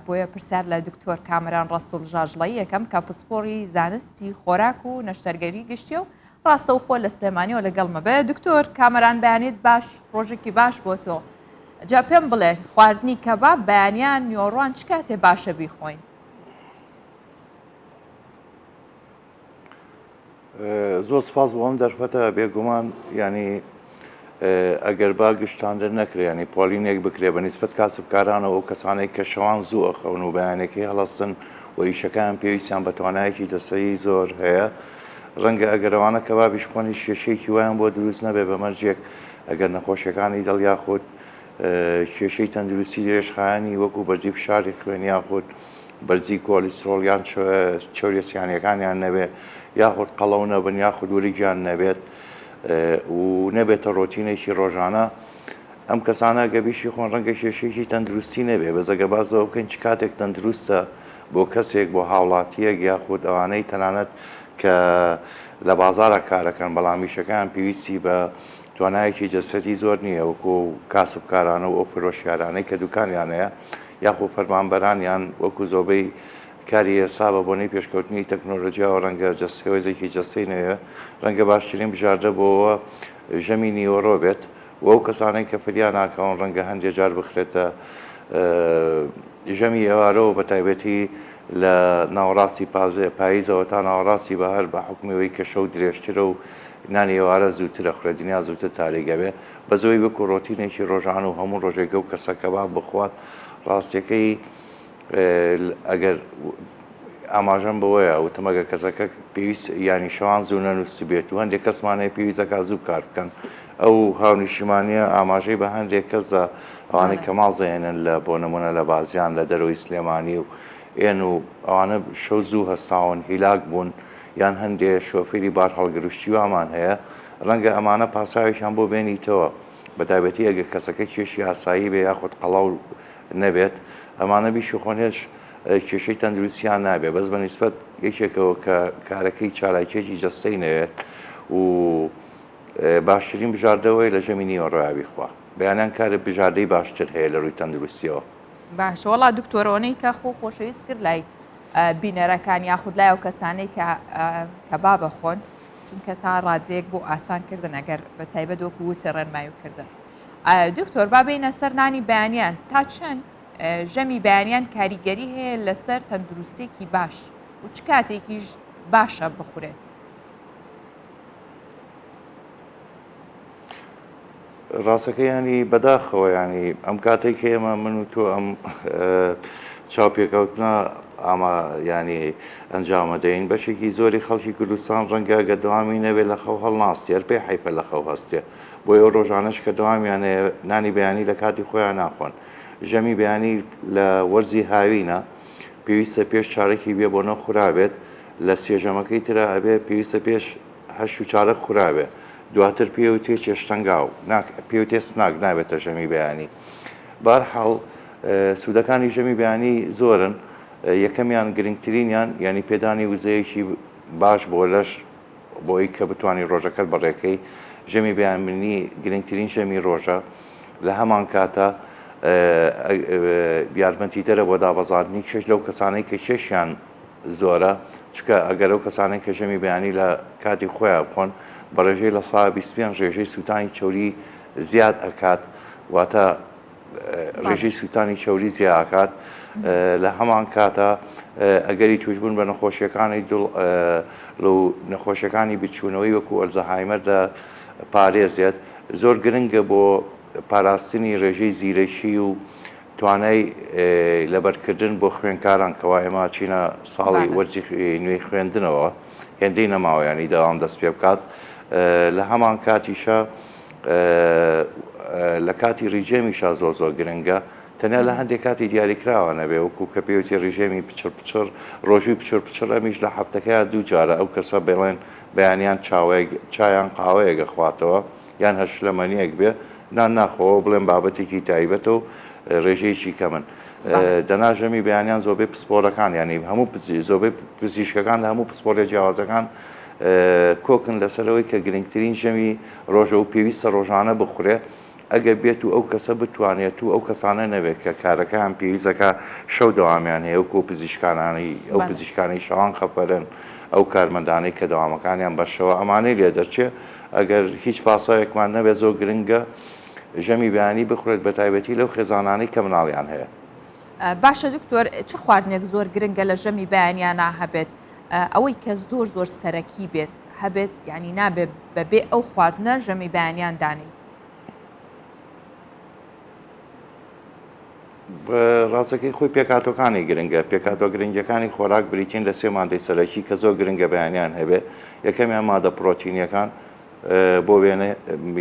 بۆیە پرسیار لە دکتۆر کامران ڕەسوڵ ژاژڵەی یەکەم کە پسپۆڕی زانستی خۆراک و نەشتەرگەری گشتیە و ڕاستە و خۆ لە سلێمانیەوە لەگەڵمە بێ دکتۆر کامران بەیانێت باش ڕۆژێکی باش بۆ تۆ جا پێم بڵێ خواردنی کەباب بەیانیان نیۆڕوان چ کاتێ باشە بیخۆین؟ زۆر سپاس بۆ ئەم دەرفەتە بێگومان ینی ئەگەر با گشتاندن نەکرێ ینی پۆلینێک بکرێ بە نیسبەت کاسبکارانەوە ئەو کەسانێک کە شەوان زوو ئەخەون و بەیانێکی هەڵەستن و ئیشەکان پێویستیان بە توانایەکی دەسەیی زۆر هەیە ڕەنگە ئەگەرەوانە کەبابیش خۆنی کێشەیەکی وایان بۆ دروست نەبێ بە مەرجێک ئەگەر نەخۆشیەکانی دڵ یاخود کێشەی تەندروستی درێژخایانی وەکو بەرزی فشاری خوێن یاخود بەرزی کۆلیسترۆڵ یان چۆریەسیانیەکانیان نەبێ یاخود قەڵەو نەبن یاخود وریگیان نەبێت و نەبێتە ڕۆتینێکی ڕۆژانە ئەم کەسانە گەبیشی خۆن ڕەنگە کێشەیەکی تەندروستی نەبێ بەزەگە بازەوە بکەین چ کاتێک تەندروستە بۆ کەسێک بۆ هاوڵاتیەک یاخود ئەوانەی تەنانەت کە لە بازارە کارەکەن بەڵامیشەکان پێویستی بە توانایەکی جەستەتی زۆر نییە وەکو کاسبکارانە و ئەو فرۆشیارانەی کە دوکانیانەیە یاخۆ فەرمانبەرانیان وەکو زۆبەی کاری ئێستا بە بۆنەی پێشکەوتنی تەکنۆلۆژیاوە ڕەنگە هێزێکی جەستەی نەوێ ڕەنگە باشترین بژاردە بۆەوە ژەمی نیوەڕۆ بێت و ئەو کەسانەی کە فریان ناکەون ڕەنگە هەندێک جار بخرێتە ژەمی ئێوارەوە بە تایبەتی لە ناوەڕاستی پاییزەوە تا ناوەڕاستی بەهار بە حکومیەوەی کە شەو درێژترە و نانی ئێوارە زووترە خوێندنیا زووتر تاریگە بێ بە زۆی وەکو ڕۆتینێکی ڕۆژان و هەموو ڕۆژێکە و کەسەکەبا بخوات ڕاستیەکەی ئەگەر ئاماژەم بەوەیە وتمەگە کەسەکە پێویست ینی شەوان زوو نەنووسی بێت و هەندێک کەسمانەیە پێویستەکە زوو کار بکەن ئەو هاونیشتیمانیە ئاماژەی بە هەندێک کەسە ئەوانەی کەماڵزێنن لە بۆ نمونە لە بازیان لە دەرەوەی سلێمانی و ئێن و ئەوانە شەو زوو هەستاون هیلاک بوون یان هەندێک شۆفێری بار هەڵگرشتی وامان هەیە ڕەنگە ئەمانە پاساویشان بۆ بێنیتەوە بەتایبەتی ئەگە کەسەکە کێشی ئاسایی بێ یاخود قەڵاو نەبێت ئەمانە بیش خۆنێش کێشەی تەندروستیان نابێت بەس بە نیسبەت یەکێکەوە کە کارەکەی چالاکێکی جەستەی نەوێت و باشترین بژاردەوەی لە ژەمی نیوەڕۆیاوی خوا بەیانیان کارە بژاردەی باشتر هەیە لە ڕووی تەندروستیەوە باش وەڵا دکتۆرەوەنەی کە خۆشەویست کرد لای بینەرەکان یاخود لای ئەو کەسانەی کە با بەخۆن چونکە تا ڕادەیەک بۆ ئاسانکردن ئەگەر بە تایبەت وەکو وتە ڕێنماییکردن دکتۆر با بینە سەر نانی بەیانیان تا چەند ژەمی بەیانیان کاریگەری هەیە لەسەر تەندروستێکی باش و چ کاتێکیش باشە بخورێت ڕاستەکە ینی بەداخەوە ینی ئەم کاتێک ئێمە من و تۆ ئەم چاوپێکەوتنە ئاما ینی ئەنجامەدەین بەشێکی زۆری خەڵکی کوردستان ڕەنگە گە دەوامی نەوێت لە خەو هەڵناستی هەر پێی حیفە لە خەو هەستێ بۆی ئەو ڕۆژانەش کە دەوامیانێ نانی بەیانی لە کاتی خۆیان ناخۆن ژەمی بەیانی لە وەرزی هاوینە پێویستە پێش چارەکی بێ بۆ نەخورابێت لە سێژەمەکەی ترە ئەبێ پێویستە پێش هەشت و چارەک خورابێ دواتر پێوتێ چێشتەنگاو پێوتێ سناک نابێتە ژەمی بەیانی بەرحاڵ سوودەکانی ژەمی بەیانی زۆرن یەکەمیان گرنگترینیان ینی پێدانی وزەیەکی باش بۆ لەش بۆی کە بتوانانی ڕۆژەکەت بەڕێکەی ژەمی بەیانبنی گرنگترین ژەمی ڕۆژە لە هەمان کاتە یارمەتیترە بۆ دابەزاردنی کێش لەو کەسانەی کە کێشیان زۆرە چکە ئەگەر ئەو کەسانەی کە ژەمی بەیانی لە کاتی خۆیان بخۆن بە ڕێژەی لە سا 25 ڕێژەی سووتانی چۆری زیاد ئەکات واتە ڕێژەی سووتانی چۆری زیاکات لە هەمان کاتە ئەگەری توشبوون بە نەخۆشیەکانی دڵ لە نەخۆشیەکانی بچوونەوەی وەکو ئەلزەهایمەر دە پارێزێت زۆر گرنگە بۆ پاراستنی ڕێژەی زیرەکی و توانای لەبەرکردن بۆ خوێنکاران کەوا ئێمە چینە ساڵی وەرزی نوێی خوێندنەوە هێندەی نەماوەیانی داوام دەست پێ بکات لە هەمان کاتیشە لە کاتی ڕیژێمیشا زۆر گرنگە تەنیا لە هەندێک کاتی دیاریکراوە نەبێ وەکو کە پێوتی ڕژێمی پچر ڕۆژوی پچر ئەمیش لە هەفتەکەیان دوو جارە ئەو کەسە بڵێن بەیانیان چایان قاوەیەگە خواتەوە یان هەش لەمەنیەک بێ نان ناخۆەوە بڵێن بابەتێکی تایبەتە و ڕێژەیەکی کە من دەناژەمی بەیانیان زۆبەی پسپۆرەکان ینی هەموو زۆبەی پزیشکەکان لە هەموو پسپۆرە جیاوازەکان کۆکن لەسەرەوەی کە گرنگترین ژەمی ڕۆژە و پێویستە ڕۆژانە بخورێ ئەگەر بێت و ئەو کەسە بتوانێت و ئەو کەسانە نەبێت کە کارەکان پێویستەکە شەو دەوامیان هەیە وەکو پزیشکانانی ئەو پزیشکانی شەوان خەفەرن ئەو کارمەندانەی کە دەوامەکانیان بەشەوە ئەمانەی لێ دەرچێت ئەگەر هیچ پاسایەکمان نەبێت زۆر گرنگە ژەمی بەیانی بخورێت بە تایبەتی لەو خێزانانەی کە مناڵیان هەیە. باشە دکتۆر چ خواردنێک زۆر گرنگە لە ژەمی بەیانیانە هەبێت ئەوەی کە زۆر سەرەکی بێت هەبێت یعنی نابێت بەبێ ئەو خواردنە ژەمی بەیانیان دانی؟ ڕاستەکەی خۆی پێکاتۆکانی گرنگە پێکاتۆ گرنگەکانی خۆراک بریتین لە 3 مادەی سەرەکی کە زۆر گرنگە بەیانیان هەبێ یەکەمیان مادە پرۆتینیەکان بۆ وێنە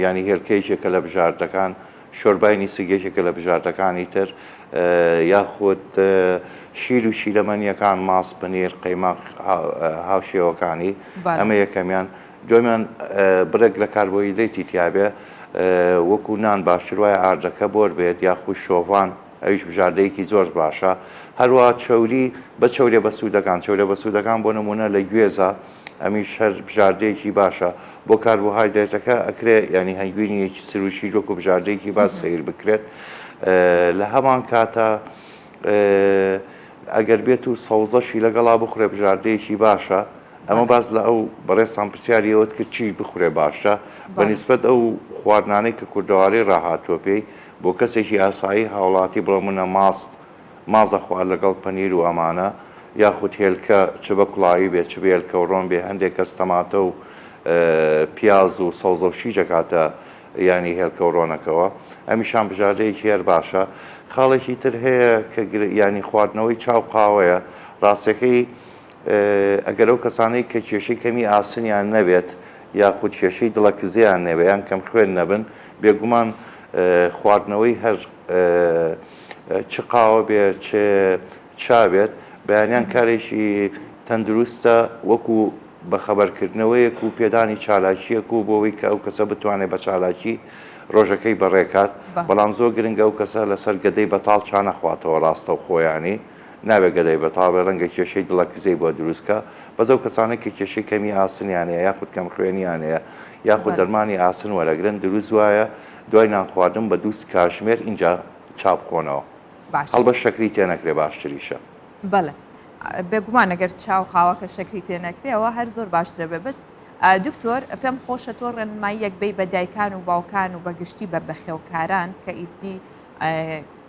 ینی هێلکەیەکێکە لە بژاردەکان شۆربای سگێکێکە لە بژاردەکانی تر یاخود شیر و شیرەمەنیەکان ماس پنیر قەیماق هاوشێوەکانی ئەمە یەکەمیان دومیان برێک لە کاربۆهیدرێتی تیابێ وەکو نان باشتر وایە ئاردەکە بۆر بێت یاخود شۆڤان ئەویش بژاردەیەکی زۆر باشە هەروە چەوری بە چەورێ بە سوودەکان چەورێ بە سوودەکان بۆ نمونە لە گوێزە ئەمیش هەر بژاردەیەکی باشە بۆ کاربۆهایدرێتەکە ئەکرێ ینی هەنگوینیەکی سروشی وەکو بژاردەیەکی باش سیر بکرێت لە هەمان کاتە ئەگەر بێت و سەوزەشی لەگەڵا بخورێ بژاردەیەکی باشە ئەمە باز لە ئەو بەڕێستان پرسیاریەوەت کرد چی بخورێ باشە بەنسبەت ئەو خواردنانەی کە کوردەواری ڕاهاتوە پێی بۆ کەسێکی ئاسایی هاوڵاتی بڵێمونە مازە خوارد لەگەڵ پەنیر و ئەمانە یاخود هێلکە چ بە کوڵایی بێت چ بێلکە و ڕۆن بێ هەندێک کەس تەماتە و پیاز و سەوزە و شی دەکاتە ینی هێلکە و ڕۆنەکەوە ئەمیشان بژاردەیەکی هەر باشە خاڵێکی تر هەیە کە ینی خواردنەوەی چاو قاوەیە ڕاستەکەی ئەگەر ئەو کەسانەی کە کێشەی کەمی ئاسنیان نەبێت یاخود کێشەی دڵەکزیان نەبێت یان کەم خوێن نەبن بێگومان خواردنەوەی هەر چ قاوە بێت چابێت بەیانیان کارێکی تەندروستە وەکو بە خەبەرکردنەوەیەک و پێدانی چالاکیەک و بۆەوەی کە ئەو کەسە بتوانێت بە چالاکی ڕۆژەکەی بەڕێکات بەڵام زۆر گرنگە ئەو کەسە لەسەر گەدەی بەتاڵ چانەخواتەوە ڕاستە و خۆیانی نابێت گەدەی بەتاڵ بە ڕەنگە کێشەی دڵەکزەی بۆ دروستکە بەز ئەو کەسانێک کە کێشەی کەمی ئاسنیانەیە یاخود کەم خوێنیانەیە یاخود دەرمانی ئاسن وەرەگرن دروست وایە دوای نانخواردن بە دووست کاشمێر اینجا چاپ کۆنەوە هەڵبە شەکری تێنەکرێ باشتریشە بەڵێ بێگومان ئەگەر چاو خاوەکە شەکری تێنەکرێەوە هەر زۆر باشترە بێ بەس دکتۆر پێم خۆشە تۆ ڕێنماییەک بێ بە دایکان و باوکان و بەگشتی بە بەخێوکاران کە ئیدی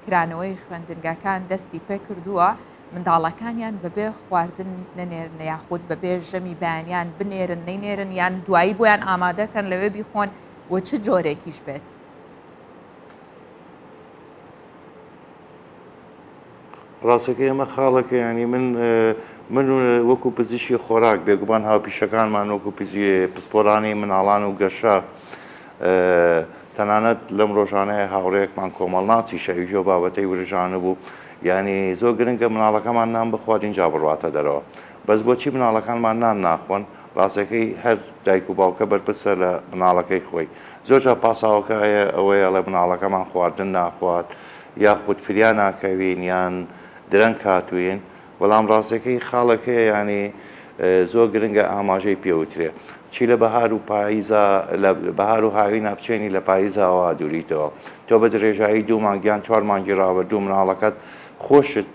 کرانەوەی خوێندنگەکان دەستی پێ کردووە منداڵەکانیان بەبێ خواردن نەنێرن یاخود بەبێ ژەمی بەیانیان بنێرن نەینێرن یان دوایی بۆیان ئامادەکەن لەوێ بیخۆن و چ جۆرێکیش بێت. ڕاستەکە ئێمە خاڵەکە ینی من وەکو پزیشکی خۆراک بێگومان هاوپیشەکانمان وەکو پسپۆرانی مناڵان و گەشە تەنانەت لەم ڕۆژانەیە هاوڕەیەکمان کۆمەڵناچی شەویژۆ بابەتەی ورژانە بوو ینی زۆر گرنگە مناڵەکەمان نان بخوات اینجا بڕاتە دەرەوە بەس بۆچی مناڵەکانمان نان ناخۆن ڕاستەکەی هەر دایک و باوکە بەرپرسە لە مناڵەکەی خۆی زۆرجار پاساوەکە ئەوەیە لە مناڵەکەمان خواردن ناخوات یاخود فریان ناکەوین یان درەنگ کاتوین بەڵام ڕاستەکەی خاڵەکەی ینی زۆر گرنگە ئاماژەی پێوترێ چی لە بەهار و پاییزە لە بەهار و هاوی ناپچێنی لە پاییزەوە دووریتەوە تۆ بە درێژایی 2 مانگیان 4 مانگی ڕاوەردوو مناڵەکەت خۆشت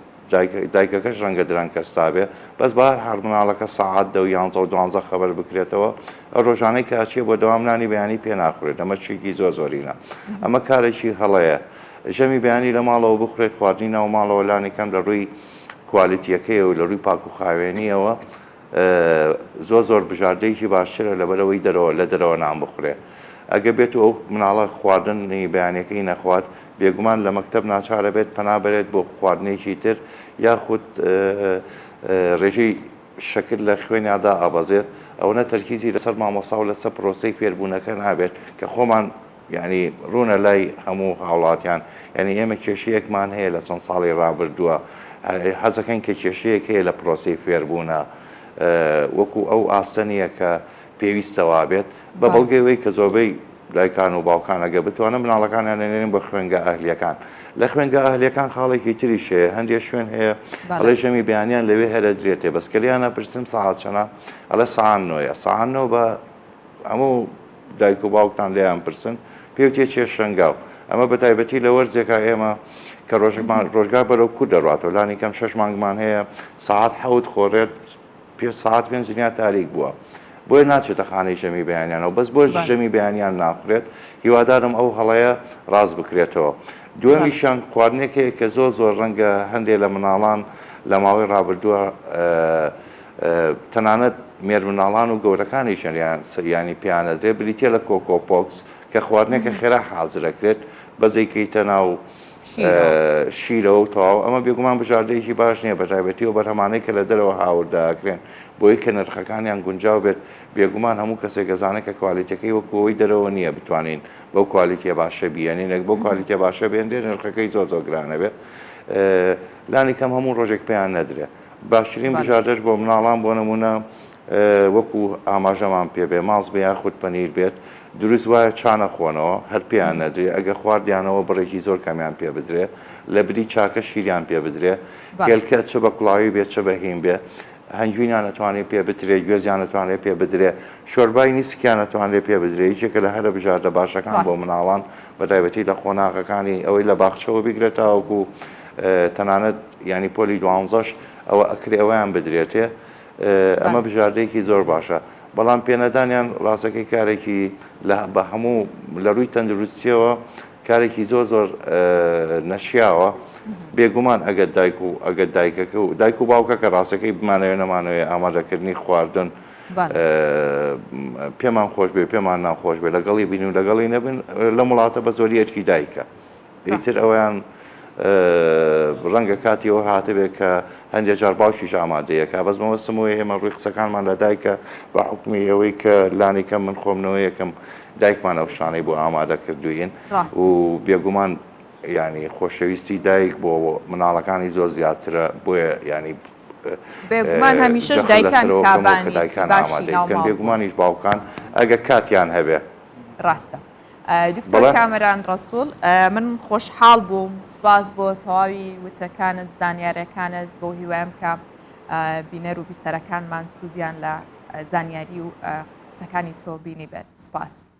دایکەکەش ڕەنگە درەنگ کەستا بێ بەس بەهار هەر مناڵەکە سەعات 10 و 11 و 12 خەبەر بکرێتەوە ئەو ڕۆژانەی کە ئاچێ بۆ دەوامنانی بەیانی پێ ناخورێت ئەمە شتێکی زۆرینە ئەمە کارێکی هەڵەیە ژەمی بەیانی لە ماڵەوە بخورێت خواردنی ناو ماڵەوە لانێکم لە ڕووی کوالیتیەکەیە و لە ڕووی پاک و خاوێنیەوە زۆر بژاردەیەکی باشترە لەبەرەوەی لە دەرەوە نان بخورێ ئەگە بێت و ئەو مناڵە خواردنی بەیانەکەی نەخوات بێگومان لە مەکتەب ناچارە بێت پەنابێت بۆ خواردنێکی تر یاخود ڕێژەی شەکل لە خوێنیادا ئابەزێت ئەوە تەرکیزی لەسەر مامۆستا و لەسەر پرۆسەی فێربوونەکە نابێت کە خۆمان ینی ڕوونە لای هەموو هاوڵاتیان ینی ئێمە کێشەیەکمان هەیە لە چەند ساڵی ڕابردووە حەزەکەن کە کێشەیەک هەیە لە پرۆسی فێربوونە وەکو ئەو ئاستەنیە کە پێویستەوە بێت بە بەڵگەیەوەی کە زۆربەی دایکان و باوکانەگە بتوانە مناڵەکانیان نێنین بە خوێنگە ئەهلیەکان لە خوێنگە ئەهلیەکان خاڵێکی تریش هەیە هەندێک شوێن هەیە ئەڵێ ژەمی بەیانیان لەوێ هەرە درێتێ بەسکەلیانە پرسم سەعات چەنە ئەڵێ سەعات 9 سەعات 9 بە هەموو دایک و باوکتان لێیان پرسن پێوتێ چێ شەنگاو ئەمە بە تایبەتی لە وەرزێکە ئێمە کە ڕۆژگار بەرەو کو دەڕاتەوە لانی کەم 6 مانگمان هەیە ساعت حەوت خۆڕێت پێ ساعت پێنج دنیا تاریک بووە بۆیە ناچێتە خانەی ژەمی بەیانیانەوە بەس بۆ ژەمی بەیانیان ناقرێت هیوادارم ئەو هەڵەیە ڕاست بکرێتەوە دووەمیشیان خواردنێکەیە کە زۆر ڕەنگە هەندێک لە مناڵان لە ماوەی ڕابردووە تەنانەت مێر مناڵان و گەورەکانیشیان ینی پیانەدرێ بریتە لە کۆکۆپۆکس کە خواردنێکە خێرا حازرەکرێت بەزێکیتە ناو شیرەوە و تەواو ئەمە بێگومان بژاردەیەکی باش نییە بە تایبەتی و بەرهەمانەی کە لە دەرەوە هاورداکرێن بۆی کە نرخەکانیان گونجاو بێت بێگومان هەموو کەسێک گەزانێت کە کوالیتەکەی وەکەوەی دەرەوە نییە بتوانین بەو کوالیتیە باشە بیێنینێک بۆ کوالیتیە باشە بێندێ نرخەکەی زۆر گرانە بێت لانی کەم هەموو ڕۆژێک پێیان نەدرێت باشترین بژاردەش بۆ مناڵان بۆ نمونە وەکو ئاماژەمان پێ بێ ماڵ بێ یاخود پەنیر بێت دروست وایە چانە خۆنەوە هەر پێیان نەدرێ ئەگە خواردیانەوە بڕێکی زۆر کامیان پێ بدرێ لە بری چاکە شیریان پێ بدرێ گەلکە چ بە کوڵاوی بێت چ بەهیم بێ هەنجوینیان نەتوانێت پێ بترێ گوێزیان نەتوانێت پێ بدرێ شۆربای نیسکیان نەتوانێت پێ بدرێ یەکێکە لە هەرە بژاردە باشەکان بۆ مناڵان بە تایبەتی لە خۆناغەکانی ئەوەی لە باخچەوە بیگرێتەوەکو تەنانەت ینی پۆلی دوانزەش ئەوە ئەکرێ ئەویان بدرێتێ ئەمە بژاردەیەکی زۆر باشە بەڵام پێنەدانیان ڕاستەکەی کارێکی بە هەموو لە ڕووی تەندروستیەوە کارێکی زۆر نەشیاوە بێگومان ئەگەر ئەگەر دایکەکە و دایک و باوکە کە ڕاستەکەی بمانەوێ نەمانەوەی ئامادەکردنی خواردن پێمان خۆش بێ پێمان ناخۆش بێ لەگەڵی بین و لەگەڵی نەبن لە وڵاتە بە زۆری ئەرکی دایکە ئیتر ئەویان ڕەنگە کاتیەوە هاتبێت کە هەندێک جار باوکیش ئامادەیەکە بەس مەوەستمەوەی ئێمە ڕووی قسەکانمان لە دایکە بە حکمی ئەوەی کە لانی کەم من خۆمنەوە یەکەم دایکمان ئەو شانەی بۆ ئامادە کردوین و بێگومان ینی خۆشەویستی دایک بۆ مناڵەکانی زۆر زیاترە بۆیە ینی بێگومان هەمیشەش دایکان کابانی بێگومانیش باوکان ئەگە کاتیان هەبێ ڕاستە. دکتۆر کامەران ڕەسوول من خۆشحاڵ بووم سپاس بۆ تەواوی وتەکانت زانیاریەکانت بۆ هیوایم کە بینەر و بیسەرەکانمان سوودیان لە زانیاری و قسەکانی تۆ بینی بێت سپاس.